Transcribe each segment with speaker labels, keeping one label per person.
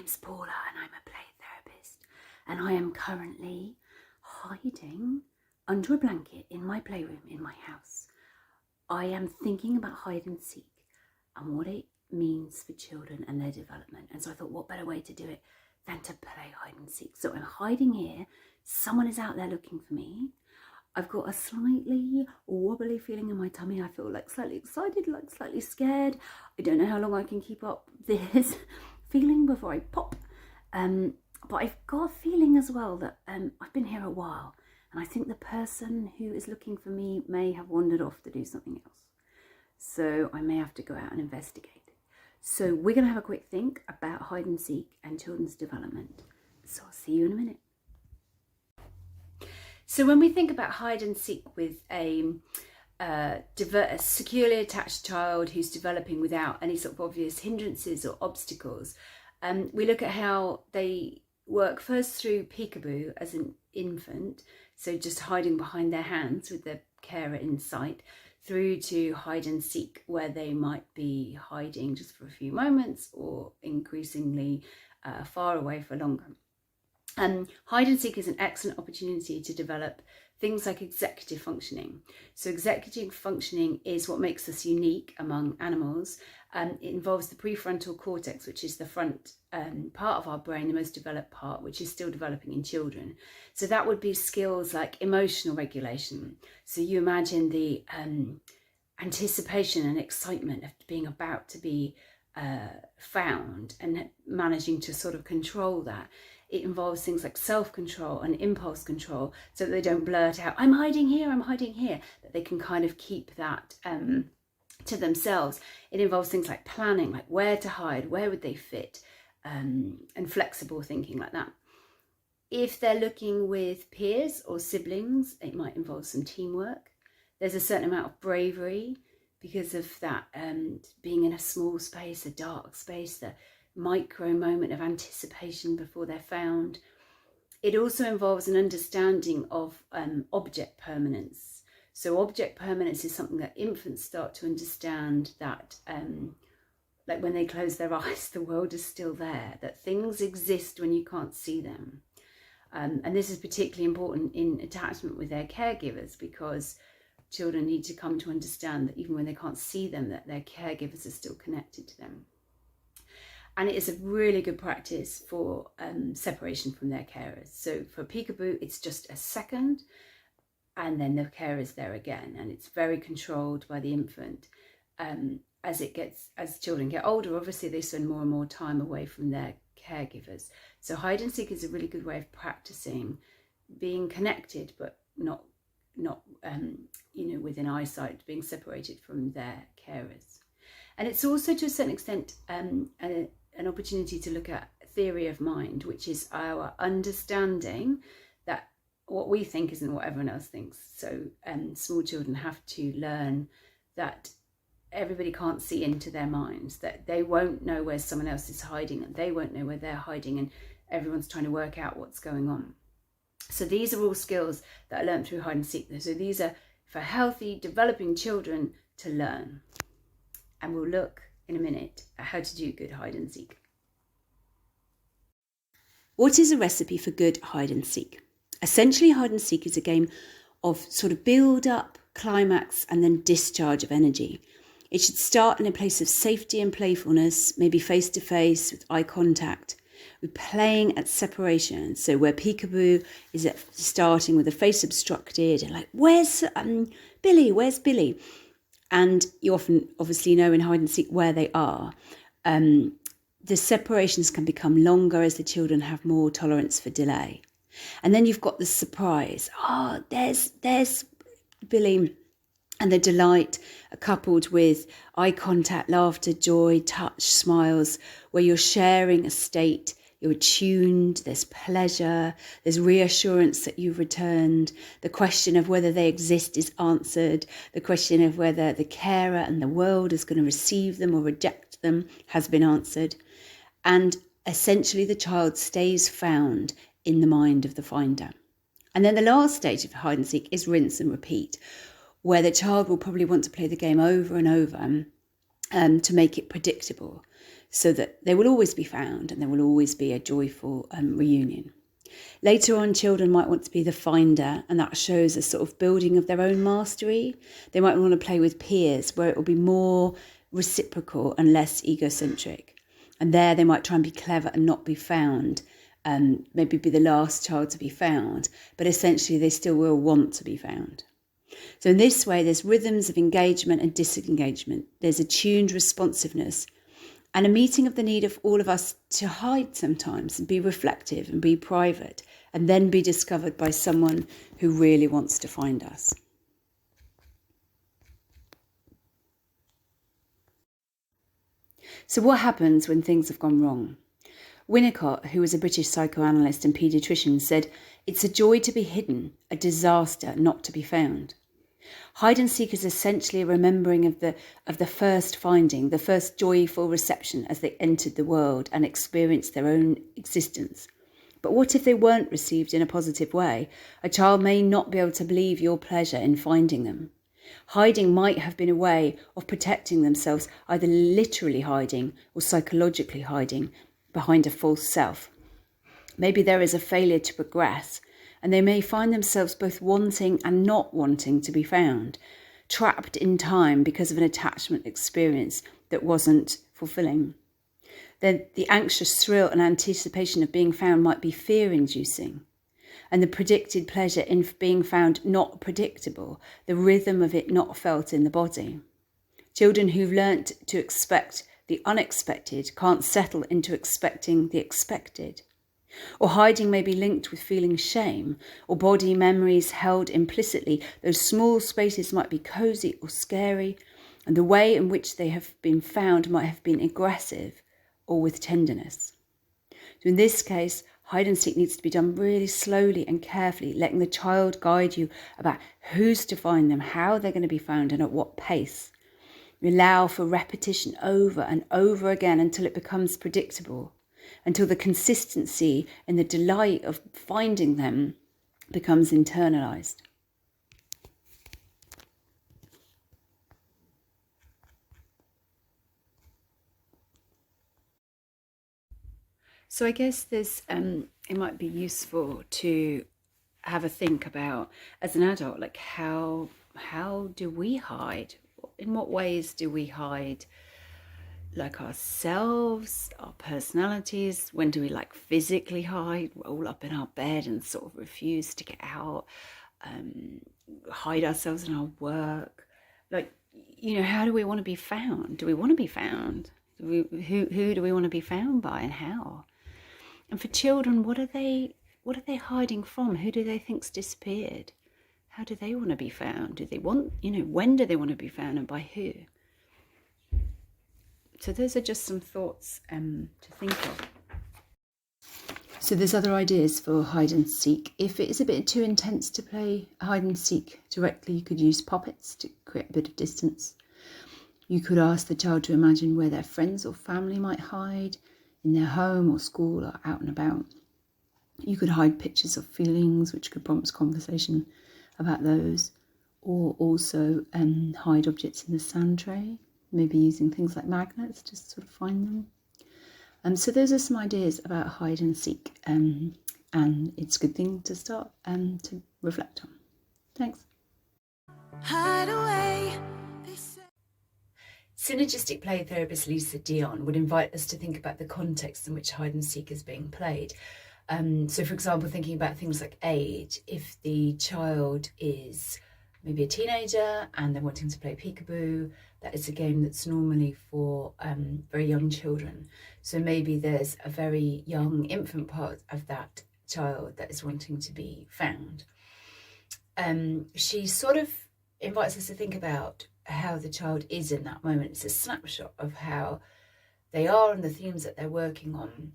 Speaker 1: name's Paula and I'm a play therapist, and I am currently hiding under a blanket in my playroom in my house. I am thinking about hide and seek and what it means for children and their development. And so I thought, what better way to do it than to play hide and seek? So I'm hiding here. Someone is out there looking for me. I've got a slightly wobbly feeling in my tummy. I feel like slightly excited, like slightly scared. I don't know how long I can keep up this feeling before I pop. But I've got a feeling as well that I've been here a while, and I think the person who is looking for me may have wandered off to do something else. So I may have to go out and investigate. So we're going to have a quick think about hide and seek and children's development. So I'll see you in a minute. So when we think about hide and seek with a securely attached child who's developing without any sort of obvious hindrances or obstacles, we look at how they work first through peekaboo as an infant, so just hiding behind their hands with their carer in sight, through to hide and seek, where they might be hiding just for a few moments or increasingly far away for longer. Hide and seek is an excellent opportunity to develop things like executive functioning. So executive functioning is what makes us unique among animals. It involves the prefrontal cortex, which is the front part of our brain, the most developed part, which is still developing in children. So that would be skills like emotional regulation. So you imagine the anticipation and excitement of being about to be found and managing to sort of control that. It involves things like self-control and impulse control, so that they don't blurt out, I'm hiding here, that they can kind of keep that to themselves. It involves things like planning, like where to hide, where would they fit, and flexible thinking like that. If they're looking with peers or siblings, it might involve some teamwork. There's a certain amount of bravery because of that being in a small space, a dark space, the micro moment of anticipation before they're found. It also involves an understanding of object permanence. So object permanence is something that infants start to understand, that like when they close their eyes, the world is still there, that things exist when you can't see them. And this is particularly important in attachment with their caregivers, because children need to come to understand that even when they can't see them, that their caregivers are still connected to them. And it is a really good practice for separation from their carers. So for peekaboo, it's just a second, and then the carer is there again, and it's very controlled by the infant. As children get older, obviously they spend more and more time away from their caregivers. So hide and seek is a really good way of practicing being connected, but not within eyesight, being separated from their carers. And it's also, to a certain extent, an opportunity to look at theory of mind, which is our understanding that what we think isn't what everyone else thinks. So small children have to learn that everybody can't see into their minds, that they won't know where someone else is hiding, and they won't know where they're hiding, and everyone's trying to work out what's going on. So these are all skills that are learned through hide and seek. So these are for healthy, developing children to learn. And we'll look in a minute at how to do good hide and seek. What is a recipe for good hide and seek? Essentially, hide and seek is a game of sort of build up, climax, and then discharge of energy. It should start in a place of safety and playfulness, maybe face to face with eye contact. We're playing at separation. So where peekaboo is starting with the face obstructed, and like, where's Billy? Where's Billy? And you often obviously know in hide and seek where they are. The separations can become longer as the children have more tolerance for delay. And then you've got the surprise. There's Billy. And the delight coupled with eye contact, laughter, joy, touch, smiles, where you're sharing a state, you're attuned, there's pleasure, there's reassurance that you've returned. The question of whether they exist is answered. The question of whether the carer and the world is going to receive them or reject them has been answered. And essentially the child stays found in the mind of the finder. And then the last stage of hide and seek is rinse and repeat, where the child will probably want to play the game over and over to make it predictable, so that they will always be found and there will always be a joyful reunion. Later on, children might want to be the finder, and that shows a sort of building of their own mastery. They might want to play with peers, where it will be more reciprocal and less egocentric. And there they might try and be clever and not be found, maybe be the last child to be found, but essentially they still will want to be found. So in this way, there's rhythms of engagement and disengagement. There's attuned responsiveness and a meeting of the need of all of us to hide sometimes and be reflective and be private, and then be discovered by someone who really wants to find us. So what happens when things have gone wrong? Winnicott, who was a British psychoanalyst and paediatrician, said, "It's a joy to be hidden, a disaster not to be found." Hide and seek is essentially a remembering of the first finding, the first joyful reception as they entered the world and experienced their own existence. But what if they weren't received in a positive way? A child may not be able to believe your pleasure in finding them. Hiding might have been a way of protecting themselves, either literally hiding or psychologically hiding behind a false self. Maybe there is a failure to progress, and they may find themselves both wanting and not wanting to be found, trapped in time because of an attachment experience that wasn't fulfilling. Then the anxious thrill and anticipation of being found might be fear-inducing, and the predicted pleasure in being found not predictable, the rhythm of it not felt in the body. Children who've learnt to expect the unexpected can't settle into expecting the expected. Or hiding may be linked with feeling shame, or body memories held implicitly. Those small spaces might be cosy or scary, and the way in which they have been found might have been aggressive or with tenderness. So in this case, hide and seek needs to be done really slowly and carefully, letting the child guide you about who's to find them, how they're going to be found, and at what pace. You allow for repetition over and over again until it becomes predictable, until the consistency and the delight of finding them becomes internalized. So I guess this it might be useful to have a think about, as an adult, like how do we hide? In what ways do we hide, like ourselves, our personalities? When do we like physically hide, roll up in our bed and sort of refuse to get out, hide ourselves in our work? Like, you know, how do we want to be found? Do we want to be found? Who do we want to be found by, and how? And for children, what are they hiding from? Who do they think's disappeared? How do they want to be found? Do they want, when do they want to be found, and by who? So those are just some thoughts to think of. So there's other ideas for hide and seek. If it is a bit too intense to play hide and seek directly, you could use puppets to create a bit of distance. You could ask the child to imagine where their friends or family might hide, in their home or school or out and about. You could hide pictures of feelings, which could prompt conversation about those, or also hide objects in the sand tray, maybe using things like magnets to sort of find them. So those are some ideas about hide and seek, and it's a good thing to start to reflect on. Thanks. Hide away. Synergistic play therapist Lisa Dion would invite us to think about the context in which hide and seek is being played. So for example, thinking about things like age, if the child is maybe a teenager and they're wanting to play peekaboo, that is a game that's normally for very young children. So maybe there's a very young infant part of that child that is wanting to be found. She sort of invites us to think about how the child is in that moment. It's a snapshot of how they are and the themes that they're working on.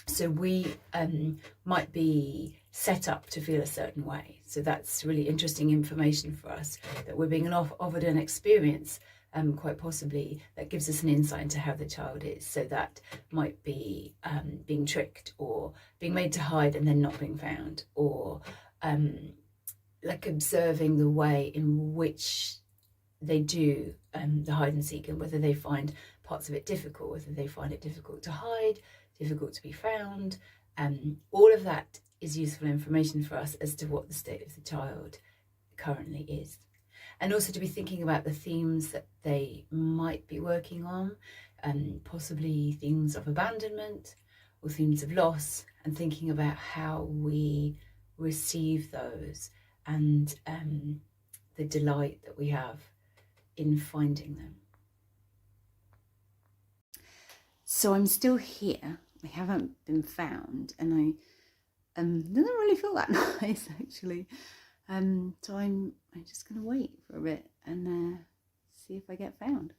Speaker 1: So we might be set up to feel a certain way. So that's really interesting information for us, that we're being offered an experience, quite possibly, that gives us an insight into how the child is. So that might be being tricked, or being made to hide and then not being found, or like observing the way in which they do the hide and seek, and whether they find parts of it difficult, whether they find it difficult to hide, difficult to be found. All of that is useful information for us as to what the state of the child currently is. And also to be thinking about the themes that they might be working on, possibly themes of abandonment or themes of loss, and thinking about how we receive those and the delight that we have in finding them. So I'm still here. I haven't been found, and I doesn't really feel that nice actually. So I'm just gonna wait for a bit and see if I get found.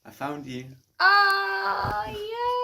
Speaker 2: I found you.
Speaker 1: Ah, yay!